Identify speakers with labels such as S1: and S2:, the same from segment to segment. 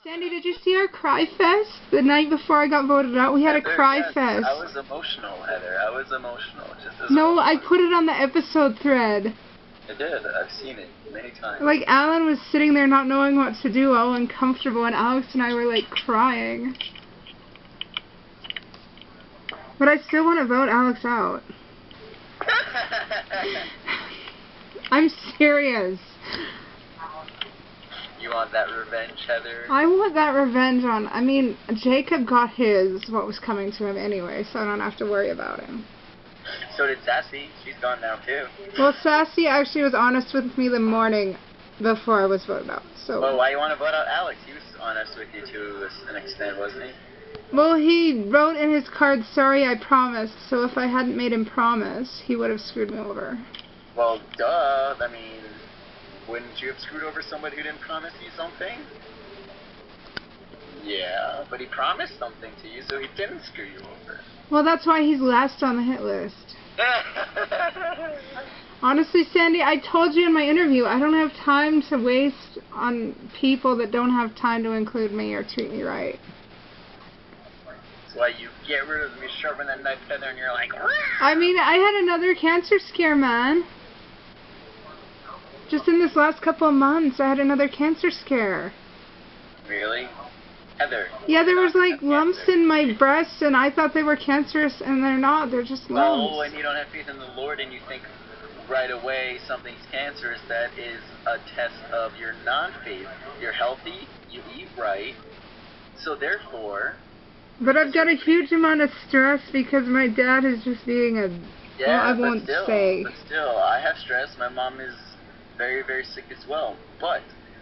S1: Sandy, did you see our cry fest the night before I got voted out? We had a cry fest.
S2: I was emotional, Heather. I was emotional. Just as
S1: no, I
S2: emotional.
S1: put it on the episode thread.
S2: I did. I've seen it many times.
S1: Like, Alan was sitting there not knowing what to do, all uncomfortable, and Alex and I were, like, crying. But I still want to vote Alex out. I'm serious.
S2: You want that revenge, Heather?
S1: I want that revenge on... I mean, Jacob got his, what was coming to him anyway, so I don't have to worry about him.
S2: So did Sassy. She's gone now, too.
S1: Well, Sassy actually was honest with me the morning before I was voted out, so...
S2: Well, why you want to vote out Alex? He was honest with you to an extent, wasn't he?
S1: Well, he wrote in his card, sorry, I promised, so if I hadn't made him promise, he would have screwed me over.
S2: Well, duh. I mean, wouldn't you have screwed over somebody who didn't promise you something? Yeah, but he promised something to you, so he didn't screw you over.
S1: Well, that's why he's last on the hit list. Honestly, Sandy, I told you in my interview, I don't have time to waste on people that don't have time to include me or treat me right.
S2: That's why you get rid of me, sharpen that knife, Heather, and you're like, Wah!
S1: I mean, I had another cancer scare, man. Just in this last couple of months, I had another cancer scare.
S2: Really? Heather.
S1: Yeah, there was like lumps in my breasts, and I thought they were cancerous, and they're not. They're just lumps.
S2: No, and you don't have faith in the Lord, and you think right away something's cancerous. That is a test of your non-faith. You're healthy, you eat right, so therefore...
S1: But I've got a huge amount of stress because my dad is just being a...
S2: Yeah,
S1: well, I won't say.
S2: But still, I have stress. My mom is very, very sick as well. But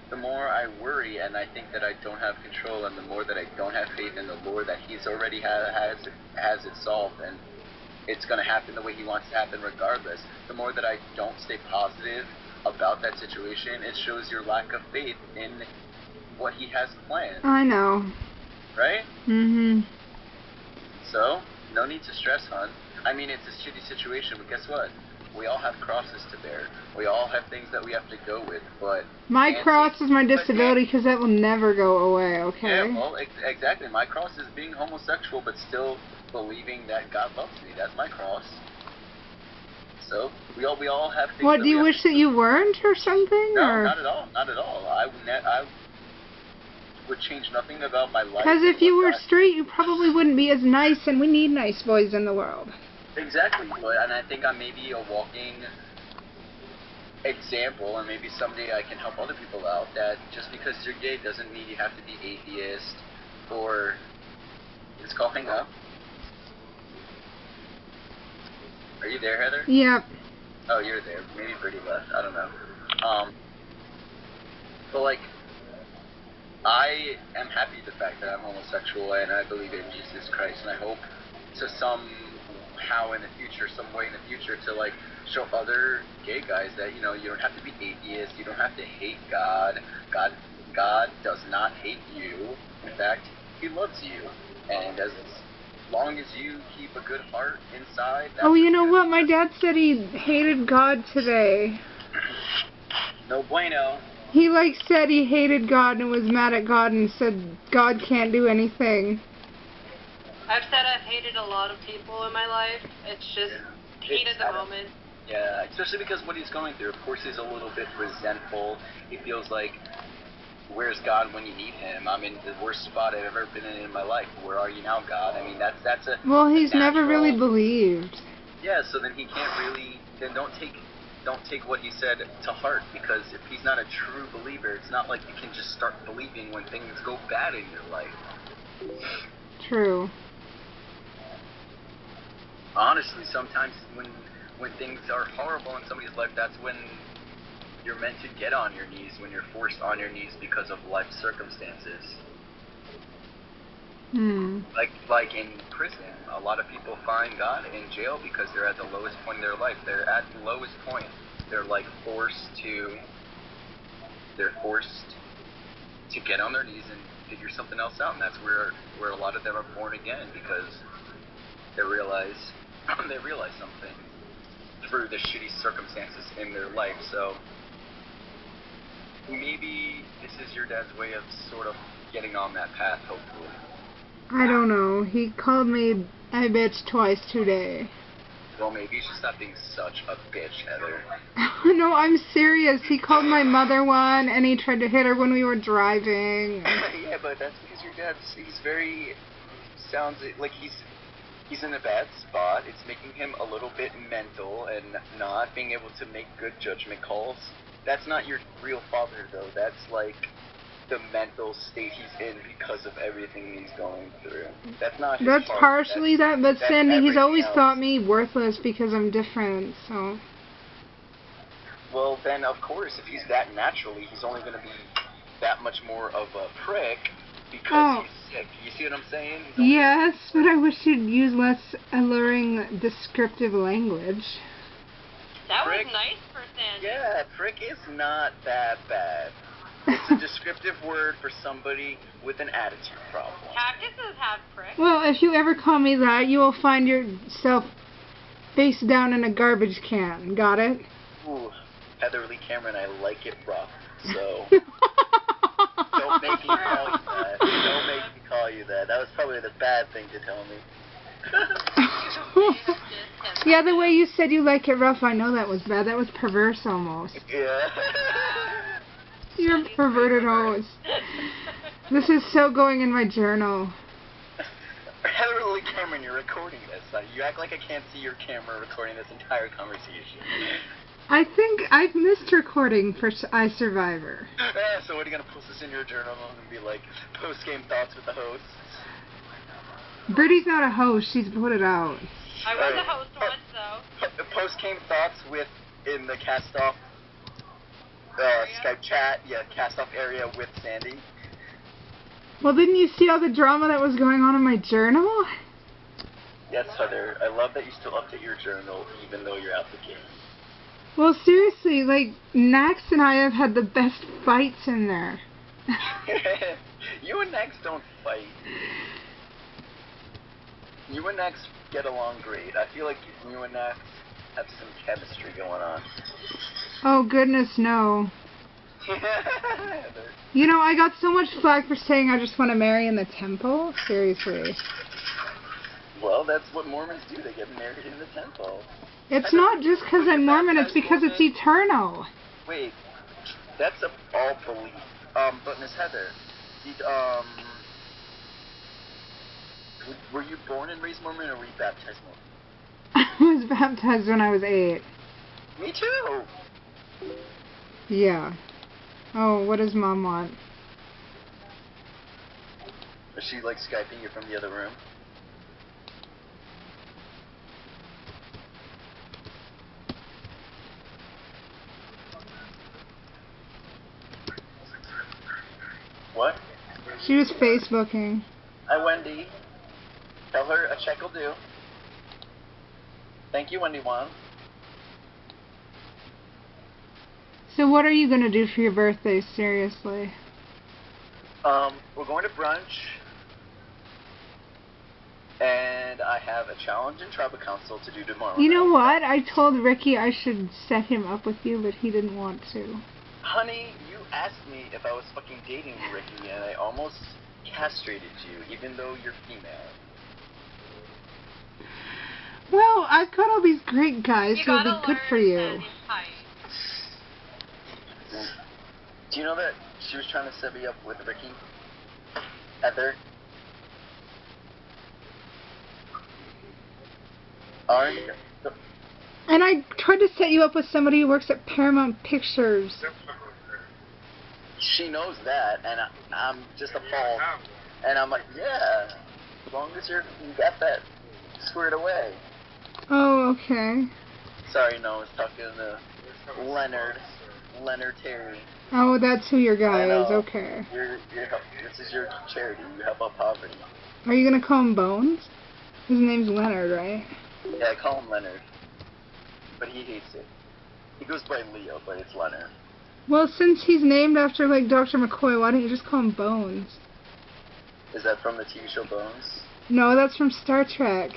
S2: the more I worry and I think that I don't have control, and the more that I don't have faith in the Lord that He's already has it solved, and it's going to happen the way He wants it to happen regardless, the more that I don't stay positive about that situation, it shows your lack of faith in what He has planned.
S1: I know.
S2: Right?
S1: Mm-hmm.
S2: So, no need to stress, hon. I mean, it's a shitty situation, but guess what? We all have crosses to bear. We all have things that we have to go with, but...
S1: My cross is my disability because that will never go away, okay?
S2: Yeah, well, exactly. My cross is being homosexual, but still believing that God loves me. That's my cross. So, we all have things.
S1: What, do you wish that you weren't or something?
S2: No,
S1: or?
S2: not at all. Not at all. I would change nothing about my life.
S1: Because if you were straight, you probably wouldn't be as nice, and we need nice boys in the world.
S2: Exactly, and I think I may be a walking example, and maybe someday I can help other people out, that just because you're gay doesn't mean you have to be atheist, or... It's called hang up. Are you there, Heather?
S1: Yep.
S2: Oh, you're there. Maybe Brittany left. I don't know. But, like, I am happy with the fact that I'm homosexual, and I believe in Jesus Christ, and I hope to somehow in the future, some way in the future, to, like, show other gay guys that, you know, you don't have to be atheist, you don't have to hate God. God does not hate you. In fact, He loves you. And as long as you keep a good heart inside...
S1: Oh, you know what? My dad said he hated God today.
S2: No bueno.
S1: He, like, said he hated God and was mad at God and said God can't do anything.
S3: I've said I've hated a lot of people in my life. It's just heat at the moment.
S2: Yeah, especially because what he's going through. Of course, he's a little bit resentful. He feels like, where's God when you need Him? I'm in the worst spot I've ever been in my life. Where are you now, God? I mean, that's a...
S1: Well, he's
S2: natural...
S1: never really believed.
S2: Yeah, so then he can't really... Then don't take what he said to heart, because if he's not a true believer, it's not like you can just start believing when things go bad in your life.
S1: True.
S2: Honestly, sometimes when things are horrible in somebody's life, that's when you're meant to get on your knees, when you're forced on your knees because of life circumstances. Like in prison, a lot of people find God in jail because they're at the lowest point in their life. They're at the lowest point. They're like forced to get on their knees and figure something else out, and that's where a lot of them are born again, because they realize something through the shitty circumstances in their life. So maybe this is your dad's way of sort of getting on that path, hopefully.
S1: I don't know. He called me a bitch twice today.
S2: Well, maybe he's just not being such a bitch, Heather.
S1: No, I'm serious. He called my mother one, and he tried to hit her when we were driving.
S2: Yeah, but that's because your he's very, sounds like he's in a bad spot. It's making him a little bit mental and not being able to make good judgment calls. That's not your real father, though. That's like the mental state he's in because of everything he's going through. That's not his
S1: That's
S2: fault.
S1: partially that, but Sandy, he's always
S2: else.
S1: thought me worthless because I'm different, so...
S2: Well, then, of course, if he's that naturally, he's only going to be that much more of a prick because he's sick. You see what I'm saying?
S1: Yes, but I wish you'd use less alluring descriptive language.
S3: That was nice for Sandy.
S2: Yeah, prick is not that bad. It's a descriptive word for somebody with an attitude problem.
S3: Cactuses have prick.
S1: Well, if you ever call me that, you will find yourself face down in a garbage can. Got it?
S2: Ooh, Heather Lee Cameron, I like it rough, so... Don't make me call you that. Don't make me call you that. That was probably the bad thing to tell me.
S1: Yeah, the way you said you like it rough, I know that was bad. That was perverse almost.
S2: Yeah.
S1: You're a perverted host. This is so going in my journal.
S2: Heather Lee Cameron, you're recording this. You act like I can't see your camera recording this entire conversation.
S1: I think I've missed recording for iSur1vor.
S2: So what are you going to post this in your journal and be like, post-game thoughts with the hosts?
S1: Birdie's not a host. She's put it out.
S3: I was a host once, though.
S2: Post-game thoughts in the cast-off Skype chat, cast-off area with Sandy.
S1: Well, didn't you see all the drama that was going on in my journal?
S2: Yes, Heather. I love that you still update your journal even though you're out the game.
S1: Well, seriously, like, Nax and I have had the best fights in there.
S2: You and Nax don't fight. You and Nax get along great. I feel like you and Nax have some chemistry going on.
S1: Oh, goodness, no. You know, I got so much flack for saying I just want to marry in the temple. Seriously.
S2: Well, that's what Mormons do. They get married in the temple.
S1: It's not just because I'm Mormon, it's because it's eternal.
S2: Wait, that's a all belief. But Miss Heather, were you born and raised Mormon or were you baptized Mormon?
S1: I was baptized when I was 8.
S2: Me too.
S1: Yeah. Oh, what does Mom want?
S2: Is she like Skyping you from the other room? What?
S1: She was Facebooking.
S2: Hi, Wendy. Tell her a check will do. Thank you, Wendy Wan.
S1: So what are you going to do for your birthday, seriously?
S2: We're going to brunch. And I have a challenge in Tribal Council to do tomorrow.
S1: You know what? I told Ricky I should set him up with you, but he didn't want to.
S2: Honey, you asked me if I was fucking dating Ricky, and I almost castrated you, even though you're female.
S1: Well, I've got all these great guys who will be good for you.
S2: Do you know that she was trying to set me up with Ricky? Heather?
S1: And I tried to set you up with somebody who works at Paramount Pictures.
S2: She knows that, and I'm just appalled. And I'm like, yeah, as long as you got that squared away.
S1: Oh, okay.
S2: Sorry, no, I was talking to Leonard Terry.
S1: Oh, that's who your guy is, okay.
S2: This is your charity, you help out poverty.
S1: Are you going to call him Bones? His name's Leonard, right?
S2: Yeah, I call him Leonard. But he hates it. He goes by Leo, but it's Leonard.
S1: Well, since he's named after, like, Dr. McCoy, why don't you just call him Bones?
S2: Is that from the TV show Bones?
S1: No, that's from Star Trek.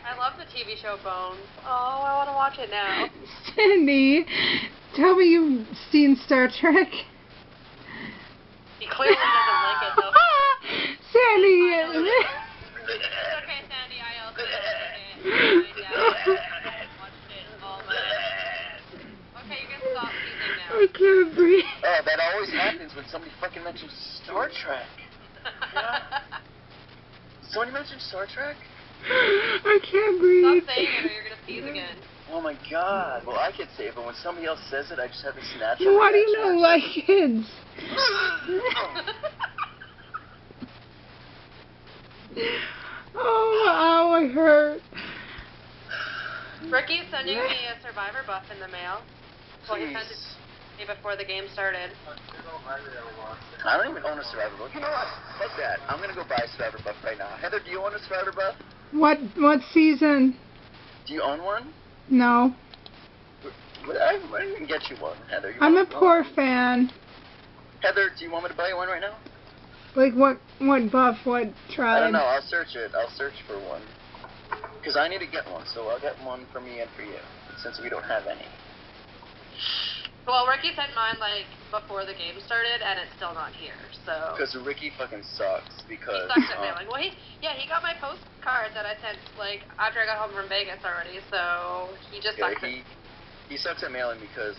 S3: I love the TV show Bones. Oh, I want to watch it now.
S1: Cindy, Tell me you've seen Star Trek.
S3: He clearly doesn't like it, though.
S1: Sandy!
S3: It's okay, Sandy. I also don't like it. My dad watched it all my life. Okay, you can stop teasing now.
S1: I can't breathe.
S2: Oh, that always happens when somebody fucking mentions Star Trek. Yeah. Somebody mentioned Star Trek?
S1: I can't breathe.
S3: Stop saying it or you're gonna tease again.
S2: Oh my god. Well, I could say it, but when somebody else says it, I just have this natural
S1: Why do you
S2: reaction.
S1: not like kids? Oh, I hurt.
S3: Ricky's sending me a Survivor buff in the mail. Well, he sent it to me before the game started.
S2: I don't even own a Survivor buff. You know what? Fuck that. I'm gonna go buy a Survivor buff right now. Heather, do you own a Survivor buff?
S1: What season?
S2: Do you own one?
S1: No.
S2: I can get you one, Heather.
S1: I'm a poor fan.
S2: Heather, do you want me to buy you one right now?
S1: Like what buff, what tribe?
S2: I don't know. I'll search it. I'll search for one. Because I need to get one, so I'll get one for me and for you, since we don't have any.
S3: Well, Ricky sent mine, like, before the game started, and it's still not here, so...
S2: Because Ricky fucking sucks, because...
S3: He sucks at mailing. Well, he got my postcard that I sent, like, after I got home from Vegas already, so he just sucks at...
S2: He sucks at mailing because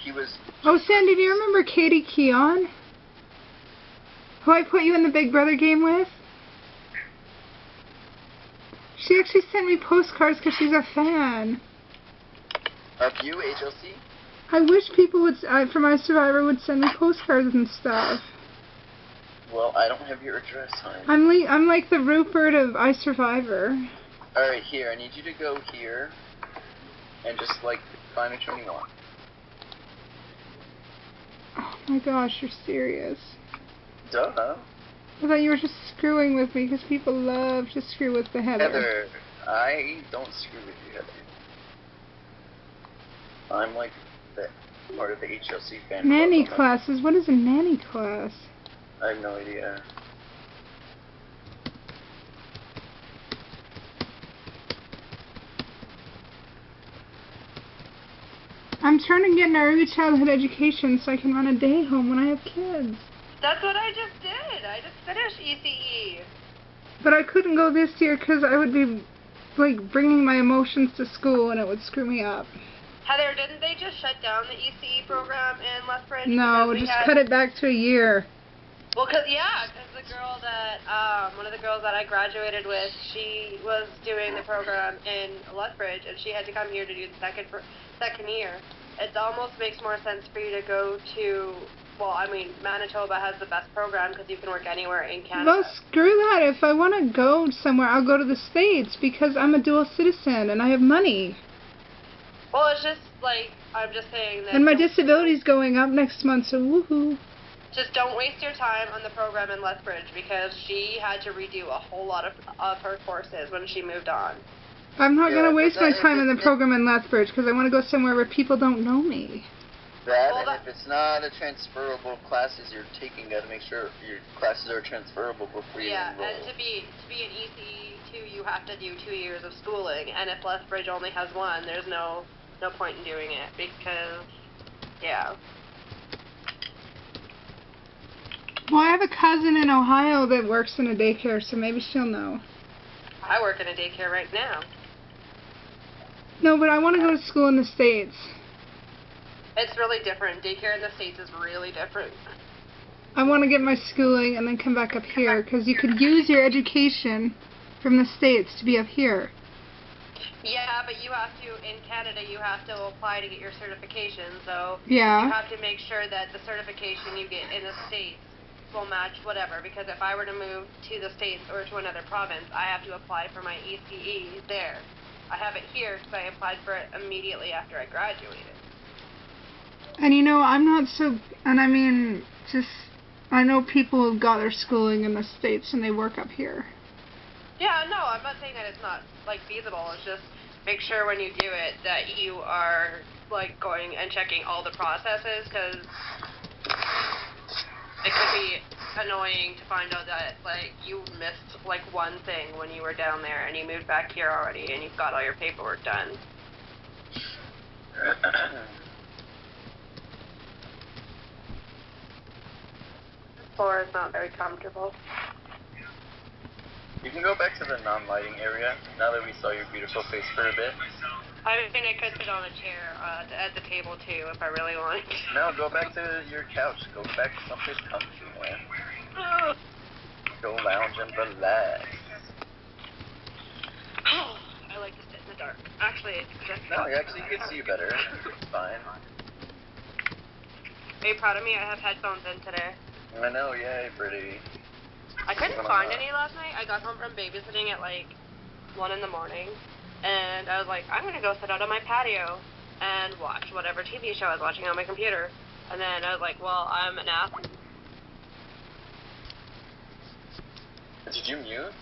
S2: he was...
S1: Oh, Sandy, do you remember Katie Keon? Who I put you in the Big Brother game with? She actually sent me postcards because she's a fan.
S2: Of you, HLC?
S1: I wish people would, from my Survivor, would send me postcards and stuff.
S2: Well, I don't have your address, hon.
S1: I'm like the Rupert of iSur1vor.
S2: Alright, here, I need you to go here and just, like, find which one you want.
S1: Oh my gosh, you're serious.
S2: Duh.
S1: I thought you were just screwing with me because people love to screw with the Heather.
S2: Heather, I don't screw with you, Heather. I'm like part of the HLC fan club.
S1: Nanny classes? What is a nanny class?
S2: I have no idea.
S1: I'm trying to get an early childhood education so I can run a day home when I have kids.
S3: That's what I just did. I just finished ECE.
S1: But I couldn't go this year because I would be, like, bringing my emotions to school and it would screw me up.
S3: Heather, didn't they just shut down the ECE program in Lethbridge?
S1: No, just cut it back to a year.
S3: Well, because the girl that, one of the girls that I graduated with, she was doing the program in Lethbridge, and she had to come here to do the second year. It almost makes more sense for you to go to, well, I mean, Manitoba has the best program because you can work anywhere in Canada.
S1: Well, screw that. If I want to go somewhere, I'll go to the States because I'm a dual citizen and I have money.
S3: Well, it's just, like, I'm just saying that...
S1: And my disability's going up next month, so woohoo.
S3: Just don't waste your time on the program in Lethbridge because she had to redo a whole lot of her courses when she moved on.
S1: I'm not going to waste my time in the program in Lethbridge because I want to go somewhere where people don't know me.
S2: And if it's not a transferable classes you're taking, you got to make sure your classes are transferable before you enroll.
S3: Yeah, and to be an ECE2, you have to do 2 years of schooling, and if Lethbridge only has one, there's no point in doing it because, yeah.
S1: Well, I have a cousin in Ohio that works in a daycare, so maybe she'll know.
S3: I work in a daycare right now.
S1: No, but I want to go to school in the States.
S3: It's really different. Daycare in the States is really different.
S1: I want to get my schooling and then come back up here, because you could use your education from the States to be up here.
S3: Yeah, but you have to, in Canada, you have to apply to get your certification, so
S1: yeah.
S3: You have to make sure that the certification you get in the States will match whatever, because if I were to move to the States or to another province, I have to apply for my ECE there. I have it here because I applied for it immediately after I graduated.
S1: And you know, I'm not so, and I mean, just, I know people who got their schooling in the States and they work up here.
S3: Yeah, no, I'm not saying that it's not, like, feasible. It's just make sure when you do it that you are, like, going and checking all the processes, because it could be annoying to find out that, like, you missed, like, one thing when you were down there and you moved back here already and you've got all your paperwork done. floor is not very comfortable.
S2: You can go back to the non-lighting area now that we saw your beautiful face for a bit.
S3: I think I could sit on a chair at the table too if I really wanted to.
S2: No, go back to your couch. Go back to someplace comfy, man. Go lounge and relax.
S3: I like to sit in the dark. Actually, it's just...
S2: No, actually, you can see better. It's fine.
S3: Are you proud of me? I have headphones in today.
S2: I know, yay, pretty.
S3: I couldn't find any last night. I got home from babysitting at like 1 in the morning, and I was like, I'm gonna go sit out on my patio and watch whatever TV show I was watching on my computer. And then I was like, well, I'm an ass.
S2: Did you mute?